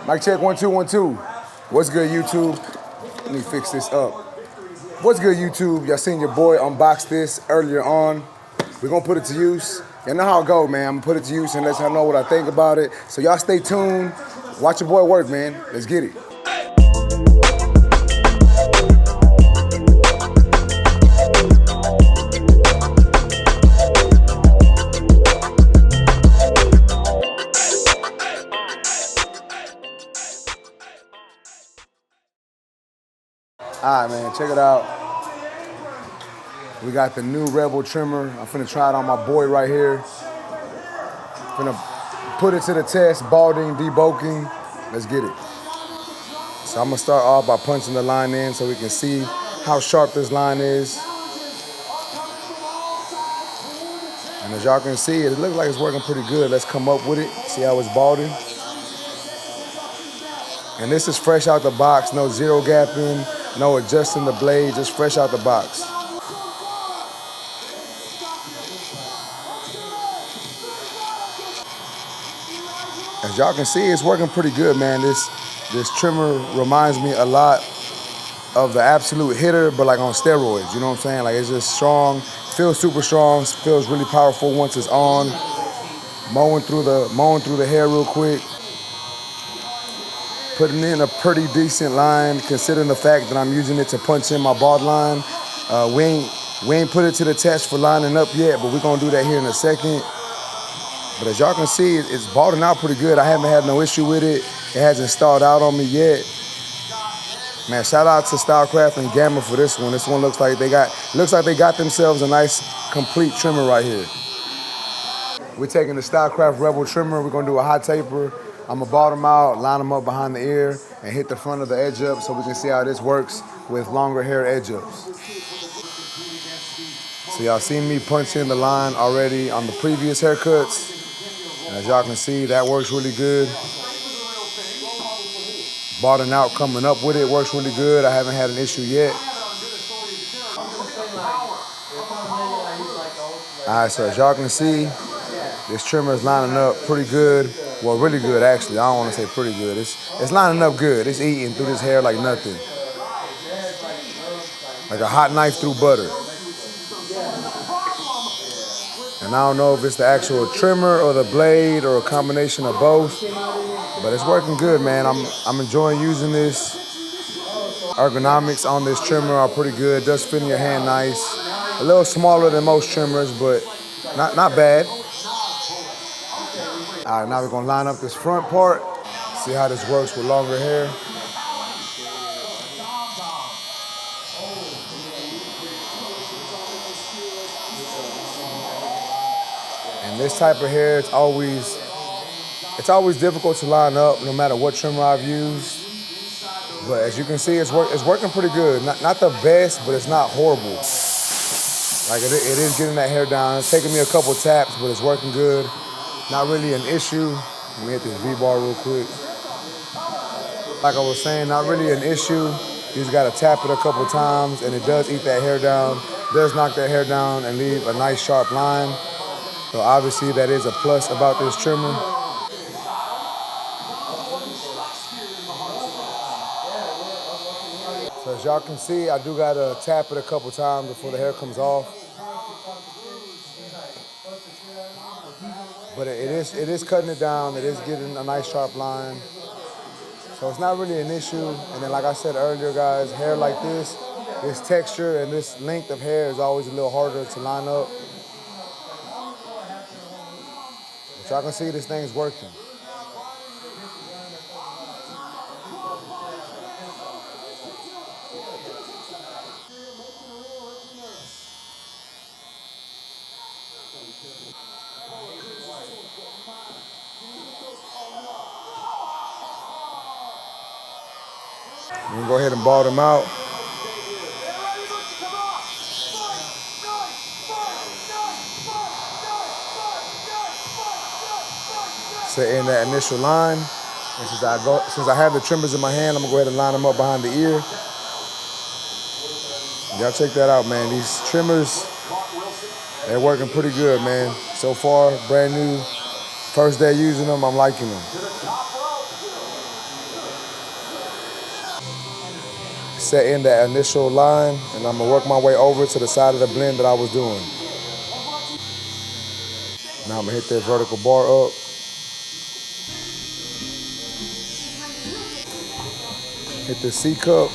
Mic check, 1 2 1 2. What's good, YouTube? Let me fix this up. What's good, YouTube? Y'all seen your boy unbox this earlier on. We're gonna put it to use. Y'all know how it go, man. I'm gonna put it to use and let y'all know what I think about it. So y'all stay tuned. Watch your boy work, man. Let's get it. All right, man, check it out. We got the new Rebel Trimmer. I'm finna try it on my boy right here. Finna put it to the test, balding, debulking. Let's get it. So I'm gonna start off by punching the line in so we can see how sharp this line is. And as y'all can see, it looks like it's working pretty good. Let's come up with it, see how it's balding. And this is fresh out the box, no zero gapping, no adjusting the blade, just fresh out the box. As y'all can see, it's working pretty good, man. This trimmer reminds me a lot of the Absolute Hitter, but like on steroids, you know what I'm saying? Like it's just strong, feels super strong, feels really powerful once it's on. Mowing through the hair real quick. Putting in a pretty decent line, considering the fact that I'm using it to punch in my bald line. We ain't put it to the test for lining up yet, but we're gonna do that here in a second. But as y'all can see, it's balding out pretty good. I haven't had no issue with it. It hasn't stalled out on me yet. Man, shout out to Stylecraft and Gamma for this one. This one looks like they got themselves a nice complete trimmer right here. We're taking the Stylecraft Rebel Trimmer. We're gonna do a hot taper. I'm gonna bald them out, line them up behind the ear, and hit the front of the edge up so we can see how this works with longer hair edge ups. So y'all seen me punch in the line already on the previous haircuts. And as y'all can see, that works really good. Balding out, coming up with it works really good. I haven't had an issue yet. All right, so as y'all can see, this trimmer is lining up pretty good. Well, really good, actually. I don't want to say pretty good. It's lining up good. It's eating through this hair like nothing. Like a hot knife through butter. And I don't know if it's the actual trimmer or the blade or a combination of both, but it's working good, man. I'm enjoying using this. Ergonomics on this trimmer are pretty good. Does fit in your hand nice. A little smaller than most trimmers, but not bad. All right, now we're gonna line up this front part, see how this works with longer hair. And this type of hair, it's always difficult to line up no matter what trimmer I've used. But as you can see, it's working pretty good. Not the best, but it's not horrible. Like it is getting that hair down. It's taking me a couple taps, but it's working good. Not really an issue. Let me hit this V-bar real quick. Like I was saying, not really an issue. You just gotta tap it a couple times and it does eat that hair down. It does knock that hair down and leave a nice sharp line. So obviously that is a plus about this trimmer. So as y'all can see, I do gotta tap it a couple times before the hair comes off. But it is cutting it down. It is getting a nice sharp line. So it's not really an issue. And then like I said earlier, guys, hair like this texture and this length of hair is always a little harder to line up. But y'all can see this thing's working. I'm gonna go ahead and bald them out. Set in that initial line. And since I have the trimmers in my hand, I'm gonna go ahead and line them up behind the ear. Y'all check that out, man. These trimmers, they're working pretty good, man. So far, brand new. First day using them, I'm liking them. set in that initial line, and I'm gonna work my way over to the side of the blend that I was doing. Now I'm gonna hit that vertical bar up. Hit the C cup.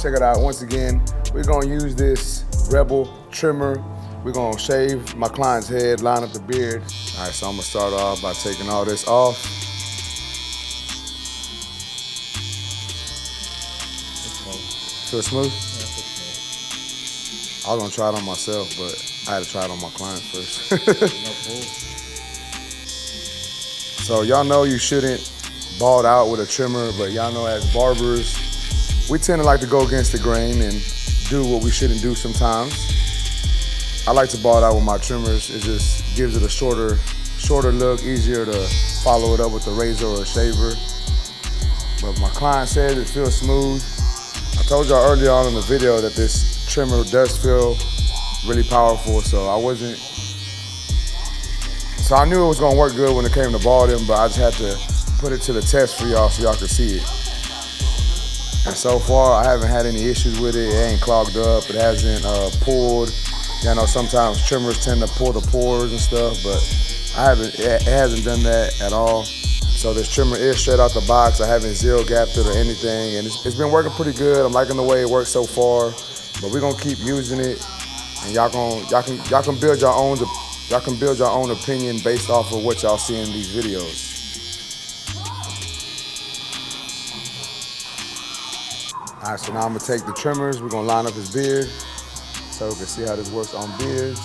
Check it out, once again, we're gonna use this Rebel Trimmer. We're gonna shave my client's head, line up the beard. All right, so I'm gonna start off by taking all this off. Feel smooth? I was gonna try it on myself, but I had to try it on my client first. So y'all know you shouldn't bald out with a trimmer, but y'all know as barbers, we tend to like to go against the grain and do what we shouldn't do sometimes. I like to bald out with my trimmers. It just gives it a shorter look, easier to follow it up with a razor or a shaver. But my client said it feels smooth. I told y'all earlier on in the video that this trimmer does feel really powerful, so I knew it was gonna work good when it came to balding, but I just had to put it to the test for y'all so y'all could see it. And so far, I haven't had any issues with it. It ain't clogged up. It hasn't pulled. You know, sometimes trimmers tend to pull the pores and stuff, but it hasn't done that at all. So this trimmer is straight out the box. I haven't zero gapped it or anything, and it's been working pretty good. I'm liking the way it works so far, but we're gonna keep using it, and y'all can build your own opinion based off of what y'all see in these videos. All right, so now I'm gonna take the trimmers. We're gonna line up his beard so we can see how this works on beards.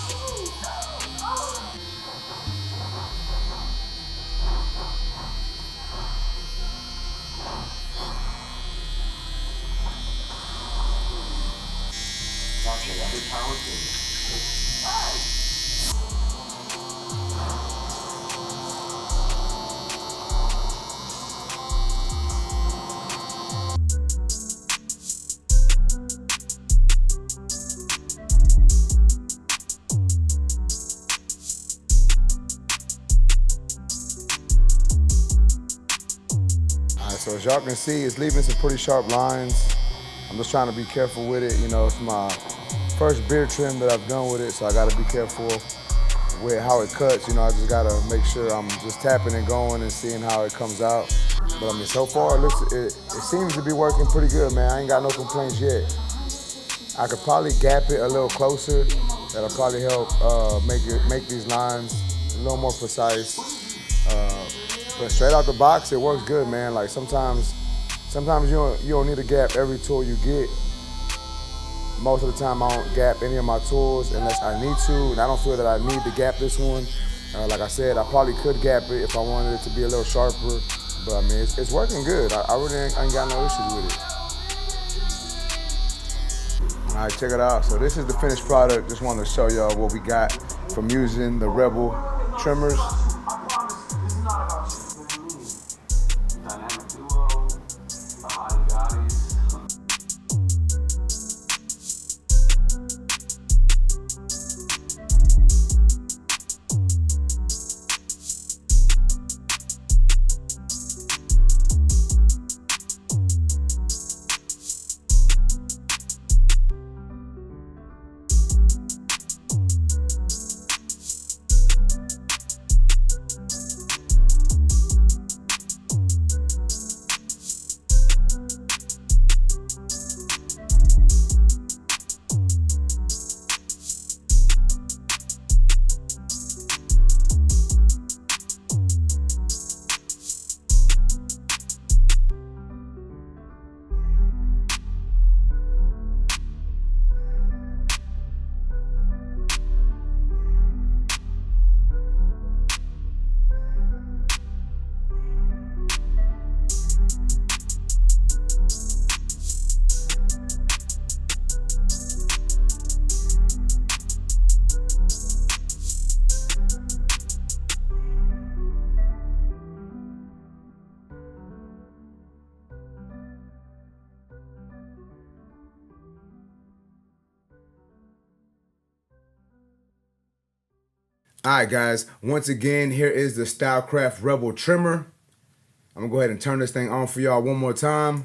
So as y'all can see, it's leaving some pretty sharp lines. I'm just trying to be careful with it. You know, it's my first beard trim that I've done with it, so I gotta be careful with how it cuts. You know, I just gotta make sure I'm just tapping and going and seeing how it comes out. But I mean, so far it seems to be working pretty good, man. I ain't got no complaints yet. I could probably gap it a little closer. That'll probably help make these lines a little more precise. But straight out the box, it works good, man. Like sometimes you don't need to gap every tool you get. Most of the time, I don't gap any of my tools unless I need to, and I don't feel that I need to gap this one. Like I said, I probably could gap it if I wanted it to be a little sharper. But I mean, it's working good. I really ain't got no issues with it. All right, check it out. So this is the finished product. Just wanted to show y'all what we got from using the Rebel trimmers. All right, guys, once again, here is the Stylecraft Rebel Trimmer. I'm gonna go ahead and turn this thing on for y'all one more time.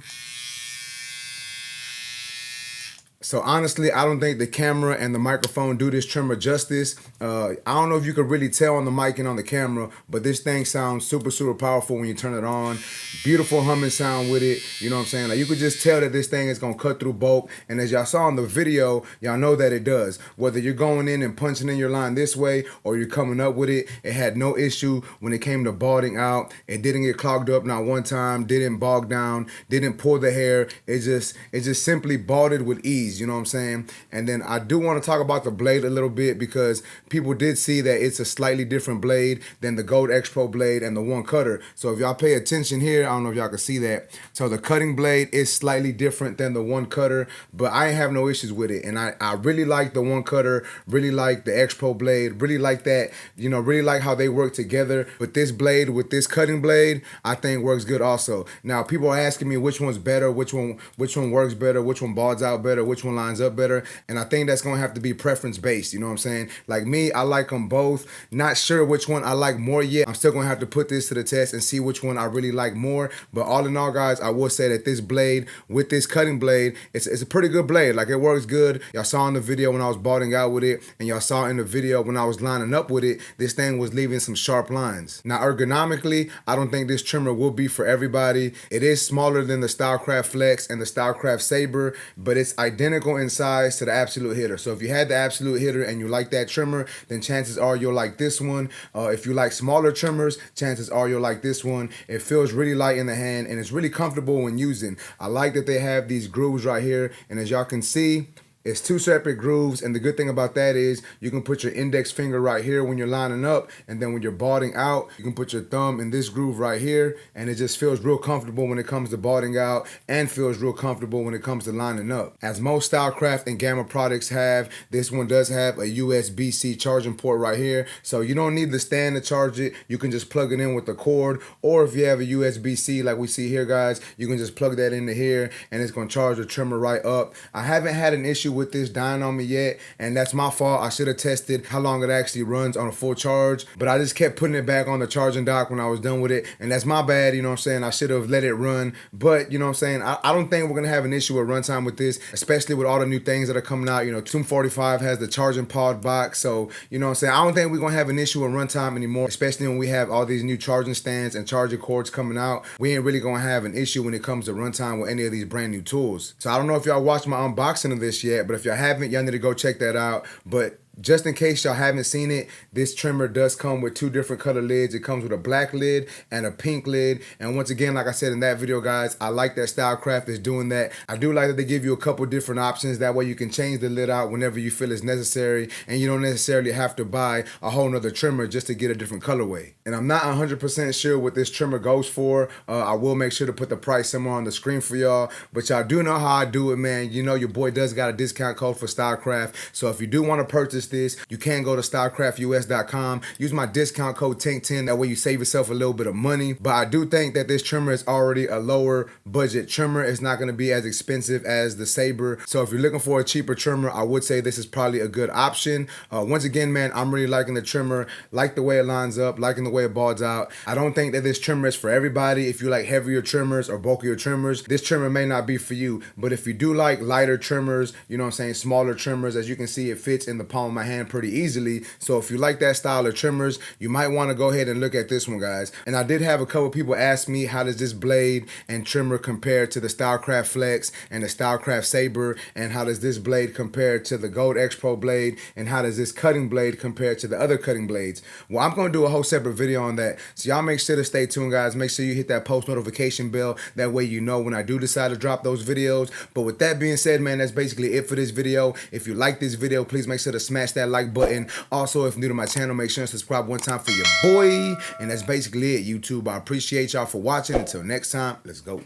So honestly, I don't think the camera and the microphone do this trimmer justice. I don't know if you can really tell on the mic and on the camera, but this thing sounds super, super powerful when you turn it on. Beautiful humming sound with it. You know what I'm saying? Like, you could just tell that this thing is gonna cut through bulk. And as y'all saw in the video, y'all know that it does. Whether you're going in and punching in your line this way or you're coming up with it, it had no issue when it came to balding out. It didn't get clogged up not one time, didn't bog down, didn't pull the hair. It just simply balded with ease. You know what I'm saying? And then I do want to talk about the blade a little bit, because people did see that it's a slightly different blade than the Gold X Pro blade and the one cutter. So if y'all pay attention here, I don't know if y'all can see that. So the cutting blade is slightly different than the one cutter, but I ain't have no issues with it. And I really like the one cutter, really like the X Pro blade, really like that, you know, really like how they work together. But this blade with this cutting blade, I think works good also. Now people are asking me which one's better, which one works better, which one balds out better, which one lines up better, and I think that's gonna have to be preference based. You know what I'm saying? Like me, I like them both. Not sure which one I like more yet. I'm still gonna have to put this to the test and see which one I really like more. But all in all, guys, I will say that this blade with this cutting blade, it's a pretty good blade. Like, it works good. Y'all saw in the video when I was balding out with it, and y'all saw in the video when I was lining up with it, this thing was leaving some sharp lines. Now ergonomically, I don't think this trimmer will be for everybody. It is smaller than the Stylecraft Flex and the Stylecraft Saber, but it's identical in size to the Absolute Hitter. So if you had the Absolute Hitter and you like that trimmer, then chances are you'll like this one. If you like smaller trimmers, chances are you'll like this one. It feels really light in the hand and it's really comfortable when using. I like that they have these grooves right here, and as y'all can see, it's two separate grooves, and the good thing about that is you can put your index finger right here when you're lining up, and then when you're balding out, you can put your thumb in this groove right here, and it just feels real comfortable when it comes to balding out, and feels real comfortable when it comes to lining up. As most Stylecraft and Gamma products have, this one does have a USB-C charging port right here, so you don't need the stand to charge it. You can just plug it in with the cord, or if you have a USB-C like we see here, guys, you can just plug that into here, and it's going to charge the trimmer right up. I haven't had an issue with this dying on me yet, and that's my fault. I should have tested how long it actually runs on a full charge, but I just kept putting it back on the charging dock when I was done with it, and that's my bad. You know what I'm saying? I should have let it run, but you know what I'm saying, I don't think we're gonna have an issue with runtime with this, especially with all the new things that are coming out. You know, Tomb 45 has the charging pod box, so you know what I'm saying, I don't think we're gonna have an issue with runtime anymore, especially when we have all these new charging stands and charging cords coming out. We ain't really gonna have an issue when it comes to runtime with any of these brand new tools. So I don't know if y'all watched my unboxing of this yet, but if y'all haven't, y'all need to go check that out. But just in case y'all haven't seen it, this trimmer does come with two different color lids. It comes with a black lid and a pink lid. And once again, like I said in that video, guys, I like that Stylecraft is doing that. I do like that they give you a couple different options. That way you can change the lid out whenever you feel it's necessary, and you don't necessarily have to buy a whole nother trimmer just to get a different colorway. And I'm not 100% sure what this trimmer goes for. I will make sure to put the price somewhere on the screen for y'all, but y'all do know how I do it, man. You know your boy does got a discount code for Stylecraft. So if you do want to purchase this, you can go to stylecraftus.com, use my discount code TANK10, that way you save yourself a little bit of money. But I do think that this trimmer is already a lower budget trimmer. It's not going to be as expensive as the Saber, so if you're looking for a cheaper trimmer, I would say this is probably a good option. Once again, man, I'm really liking the trimmer, like the way it lines up, liking the way it balds out. I don't think that this trimmer is for everybody. If you like heavier trimmers or bulkier trimmers, this trimmer may not be for you. But if you do like lighter trimmers, you know what I'm saying, smaller trimmers, as you can see, it fits in the palm of my hand pretty easily. So if you like that style of trimmers, you might want to go ahead and look at this one, guys. And I did have a couple people ask me, how does this blade and trimmer compare to the Stylecraft Flex and the Stylecraft Saber, and how does this blade compare to the Gold X Pro blade, and how does this cutting blade compare to the other cutting blades? Well, I'm going to do a whole separate video on that, so y'all make sure to stay tuned, guys. Make sure you hit that post notification bell, that way you know when I do decide to drop those videos. But with that being said, man, that's basically it for this video. If you like this video, please make sure to smash that like button. Also, if new to my channel, make sure to subscribe one time for your boy. And that's basically it, YouTube. I appreciate y'all for watching. Until next time, let's go.